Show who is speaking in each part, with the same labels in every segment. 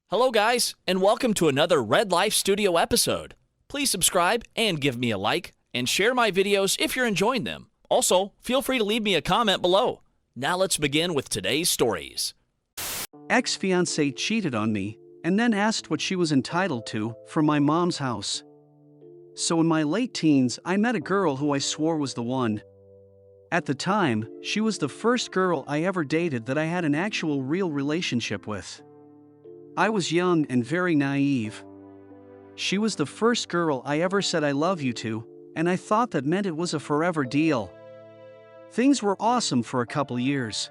Speaker 1: Hello guys, and welcome to another Red Life Studio episode. Please subscribe and give me a like, and share my videos if you're enjoying them. Also, feel free to leave me a comment below. Now let's begin with today's stories.
Speaker 2: Ex-fiancée cheated on me, and then asked what she was entitled to from my mom's house. So in my late teens, I met a girl who I swore was the one. At the time, she was the first girl I ever dated that I had an actual real relationship with. I was young and very naive. She was the first girl I ever said I love you to, and I thought that meant it was a forever deal. Things were awesome for a couple years.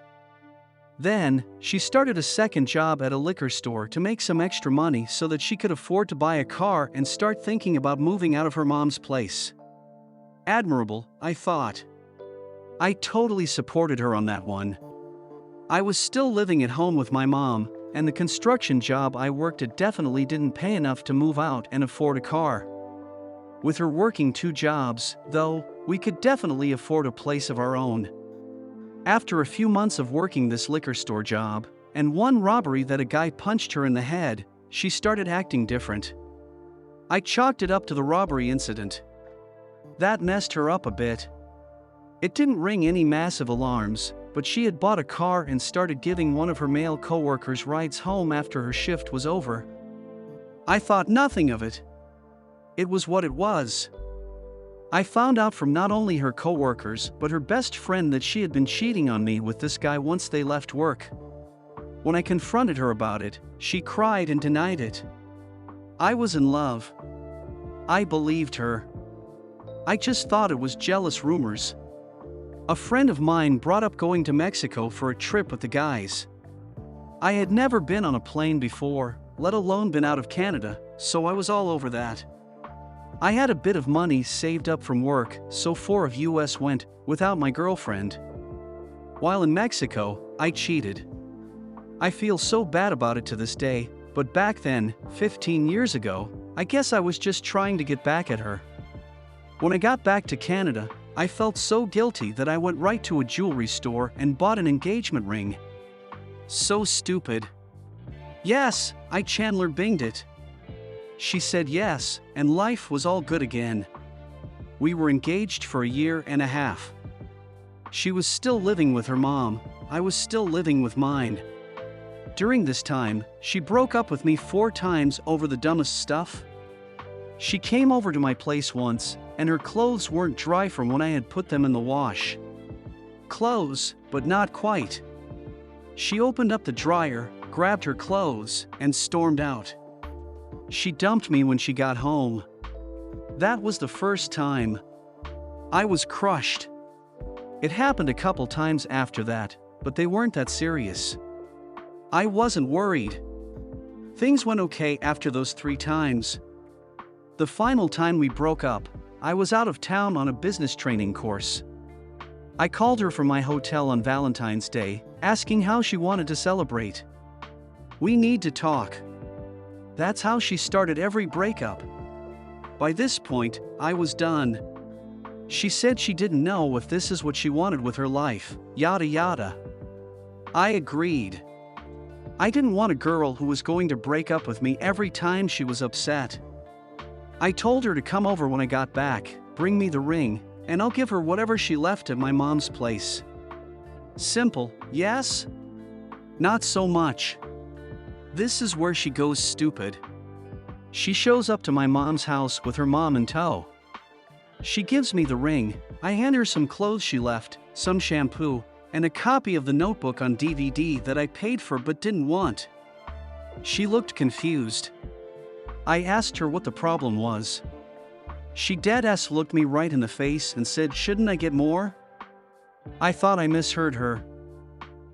Speaker 2: Then, she started a second job at a liquor store to make some extra money so that she could afford to buy a car and start thinking about moving out of her mom's place. Admirable, I thought. I totally supported her on that one. I was still living at home with my mom, and the construction job I worked at definitely didn't pay enough to move out and afford a car. With her working two jobs, though, we could definitely afford a place of our own. After a few months of working this liquor store job, and one robbery that a guy punched her in the head, she started acting different. I chalked it up to the robbery incident. That messed her up a bit. It didn't ring any massive alarms, but she had bought a car and started giving one of her male coworkers rides home after her shift was over. I thought nothing of it. It was what it was. I found out from not only her coworkers but her best friend that she had been cheating on me with this guy once they left work. When I confronted her about it, she cried and denied it. I was in love. I believed her. I just thought it was jealous rumors. A friend of mine brought up going to Mexico for a trip with the guys. I had never been on a plane before, let alone been out of Canada, so I was all over that. I had a bit of money saved up from work, so 4 of us went, without my girlfriend. While in Mexico, I cheated. I feel so bad about it to this day, but back then, 15 years ago, I guess I was just trying to get back at her. When I got back to Canada, I felt so guilty that I went right to a jewelry store and bought an engagement ring. So stupid. Yes, I Chandler Binged it. She said yes, and life was all good again. We were engaged for a year and a half. She was still living with her mom, I was still living with mine. During this time, she broke up with me 4 times over the dumbest stuff. She came over to my place once, and her clothes weren't dry from when I had put them in the wash. Clothes, but not quite. She opened up the dryer, grabbed her clothes, and stormed out. She dumped me when she got home. That was the first time. I was crushed. It happened a couple times after that, but they weren't that serious. I wasn't worried. Things went okay after those 3 times. The final time we broke up, I was out of town on a business training course. I called her from my hotel on Valentine's Day, asking how she wanted to celebrate. We need to talk. That's how she started every breakup. By this point, I was done. She said she didn't know if this is what she wanted with her life, yada yada. I agreed. I didn't want a girl who was going to break up with me every time she was upset. I told her to come over when I got back, bring me the ring, and I'll give her whatever she left at my mom's place. Simple, yes? Not so much. This is where she goes stupid. She shows up to my mom's house with her mom in tow. She gives me the ring, I hand her some clothes she left, some shampoo, and a copy of the Notebook on DVD that I paid for but didn't want. She looked confused. I asked her what the problem was. She deadass looked me right in the face and said, "Shouldn't I get more?" I thought I misheard her.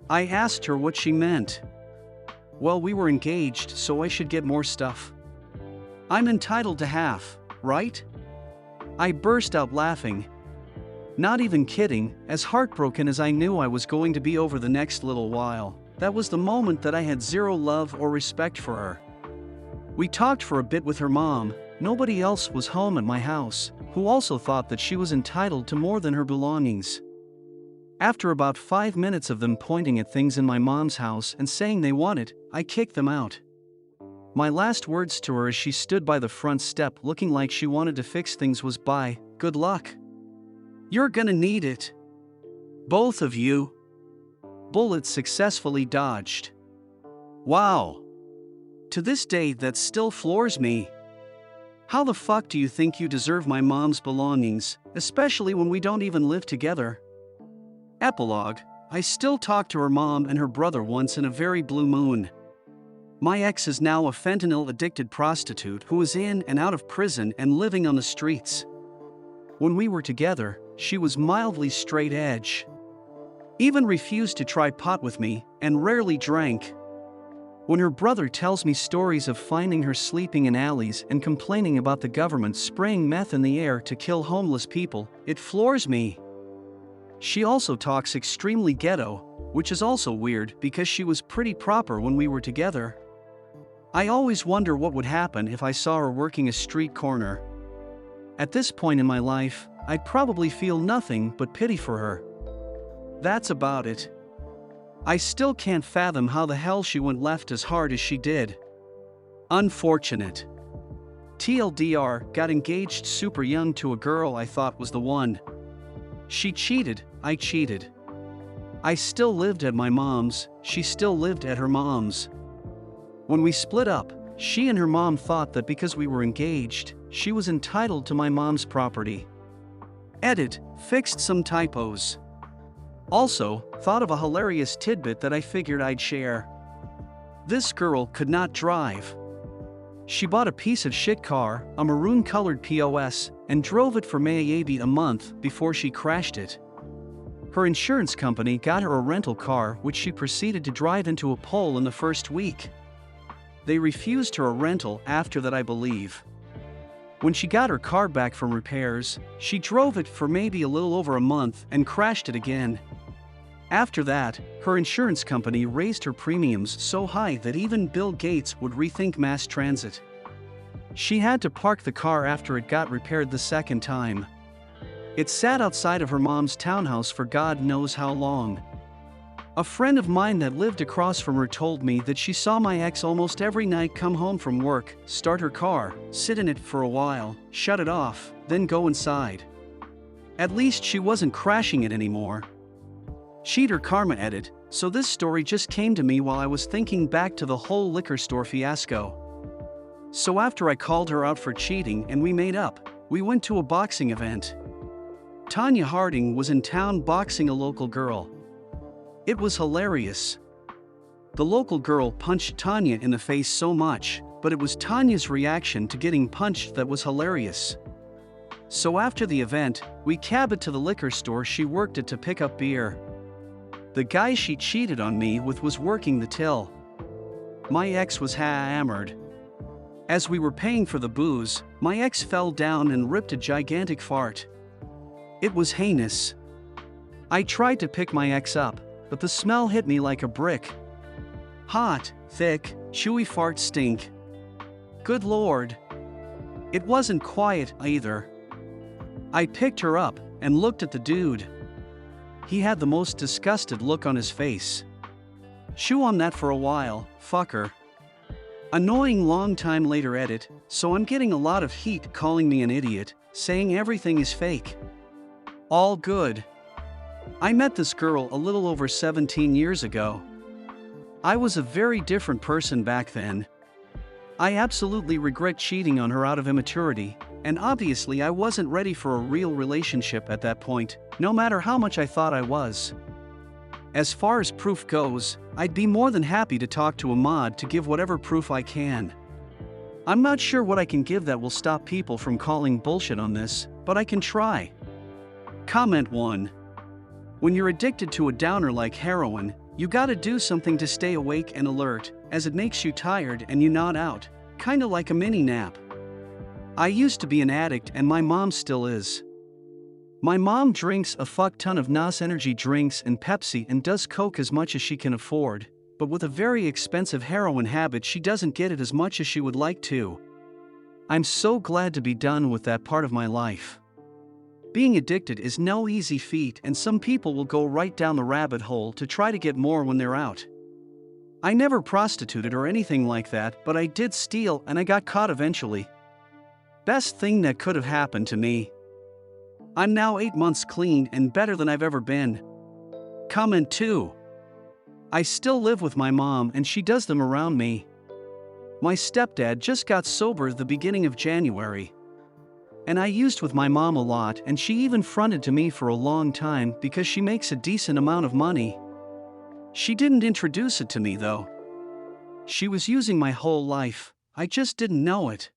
Speaker 2: I asked her what she meant. Well, we were engaged, so I should get more stuff. I'm entitled to half, right? I burst out laughing. Not even kidding, as heartbroken as I knew I was going to be over the next little while. That was the moment that I had zero love or respect for her. We talked for a bit with her mom. Nobody else was home at my house, who also thought that she was entitled to more than her belongings. After about 5 minutes of them pointing at things in my mom's house and saying they want it, I kicked them out. My last words to her as she stood by the front step looking like she wanted to fix things was, "Bye, good luck. You're gonna need it. Both of you." Bullet successfully dodged. Wow. To this day, that still floors me. How the fuck do you think you deserve my mom's belongings, especially when we don't even live together? Epilogue: I still talk to her mom and her brother once in a very blue moon. My ex is now a fentanyl-addicted prostitute who is in and out of prison and living on the streets. When we were together, she was mildly straight edge. Even refused to try pot with me, and rarely drank. When her brother tells me stories of finding her sleeping in alleys and complaining about the government spraying meth in the air to kill homeless people, it floors me. She also talks extremely ghetto, which is also weird because she was pretty proper when we were together. I always wonder what would happen if I saw her working a street corner. At this point in my life, I'd probably feel nothing but pity for her. That's about it. I still can't fathom how the hell she went left as hard as she did. Unfortunate. TLDR, got engaged super young to a girl I thought was the one. She cheated, I cheated. I still lived at my mom's, she still lived at her mom's. When we split up, she and her mom thought that because we were engaged, she was entitled to my mom's property. Edit, fixed some typos. Also, thought of a hilarious tidbit that I figured I'd share. This girl could not drive. She bought a piece of shit car, a maroon-colored POS, and drove it for maybe a month before she crashed it. Her insurance company got her a rental car which she proceeded to drive into a pole in the first week. They refused her a rental after that, I believe. When she got her car back from repairs, she drove it for maybe a little over a month and crashed it again. After that, her insurance company raised her premiums so high that even Bill Gates would rethink mass transit. She had to park the car after it got repaired the second time. It sat outside of her mom's townhouse for God knows how long. A friend of mine that lived across from her told me that she saw my ex almost every night come home from work, start her car, sit in it for a while, shut it off, then go inside. At least she wasn't crashing it anymore. Cheater karma edit, so this story just came to me while I was thinking back to the whole liquor store fiasco. So after I called her out for cheating and we made up, we went to a boxing event. Tanya Harding was in town boxing a local girl. It was hilarious. The local girl punched Tanya in the face so much, but it was Tanya's reaction to getting punched that was hilarious. So after the event, we cabbed to the liquor store she worked at to pick up beer. The guy she cheated on me with was working the till. My ex was hammered. As we were paying for the booze, my ex fell down and ripped a gigantic fart. It was heinous. I tried to pick my ex up, but the smell hit me like a brick. Hot, thick, chewy fart stink. Good Lord. It wasn't quiet either. I picked her up and looked at the dude. He had the most disgusted look on his face. Chew on that for a while, fucker. Annoying long time later edit, so I'm getting a lot of heat calling me an idiot, saying everything is fake. All good. I met this girl a little over 17 years ago. I was a very different person back then. I absolutely regret cheating on her out of immaturity, and obviously I wasn't ready for a real relationship at that point, no matter how much I thought I was. As far as proof goes, I'd be more than happy to talk to a mod to give whatever proof I can. I'm not sure what I can give that will stop people from calling bullshit on this, but I can try. Comment 1. When you're addicted to a downer like heroin, you gotta do something to stay awake and alert, as it makes you tired and you nod out, kinda like a mini nap. I used to be an addict and my mom still is. My mom drinks a fuck ton of NOS energy drinks and Pepsi and does coke as much as she can afford, but with a very expensive heroin habit she doesn't get it as much as she would like to. I'm so glad to be done with that part of my life. Being addicted is no easy feat and some people will go right down the rabbit hole to try to get more when they're out. I never prostituted or anything like that, but I did steal and I got caught eventually. Best thing that could have happened to me. I'm now 8 months clean and better than I've ever been. Comment 2. I still live with my mom and she does them around me. My stepdad just got sober the beginning of January. And I used with my mom a lot, and she even fronted to me for a long time because she makes a decent amount of money. She didn't introduce it to me though. She was using my whole life, I just didn't know it.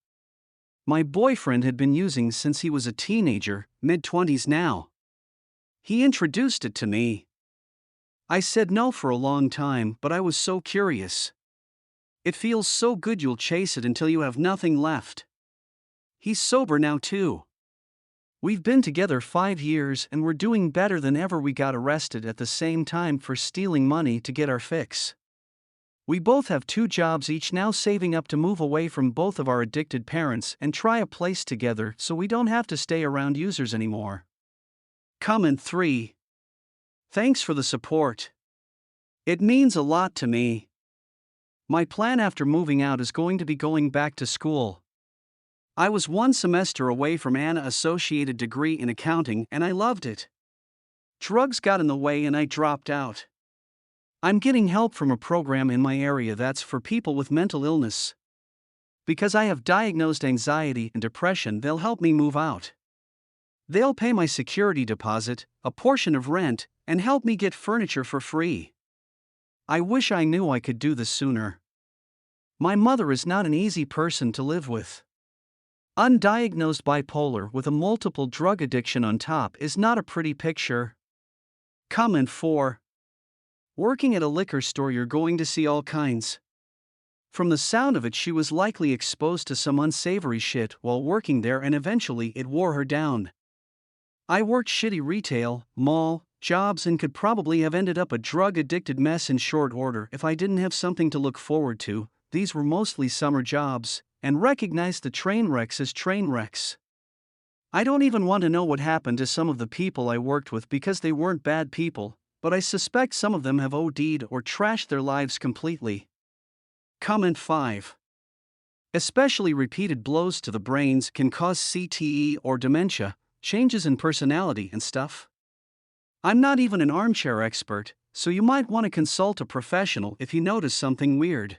Speaker 2: My boyfriend had been using since he was a teenager, mid-20s now. He introduced it to me. I said no for a long time, but I was so curious. It feels so good you'll chase it until you have nothing left. He's sober now too. We've been together 5 years and we're doing better than ever. We got arrested at the same time for stealing money to get our fix. We both have 2 jobs each now, saving up to move away from both of our addicted parents and try a place together so we don't have to stay around users anymore. Comment 3. Thanks for the support. It means a lot to me. My plan after moving out is going to be going back to school. I was 1 semester away from an associated degree in accounting and I loved it. Drugs got in the way and I dropped out. I'm getting help from a program in my area that's for people with mental illness. Because I have diagnosed anxiety and depression, they'll help me move out. They'll pay my security deposit, a portion of rent, and help me get furniture for free. I wish I knew I could do this sooner. My mother is not an easy person to live with. Undiagnosed bipolar with a multiple drug addiction on top is not a pretty picture. Comment 4. Working at a liquor store, you're going to see all kinds. From the sound of it, she was likely exposed to some unsavory shit while working there and eventually it wore her down. I worked shitty retail, mall, jobs and could probably have ended up a drug-addicted mess in short order if I didn't have something to look forward to. These were mostly summer jobs, and recognized the train wrecks as train wrecks. I don't even want to know what happened to some of the people I worked with because they weren't bad people, but I suspect some of them have OD'd or trashed their lives completely. Comment 5. Especially repeated blows to the brains can cause CTE or dementia, changes in personality and stuff. I'm not even an armchair expert, so you might want to consult a professional if you notice something weird.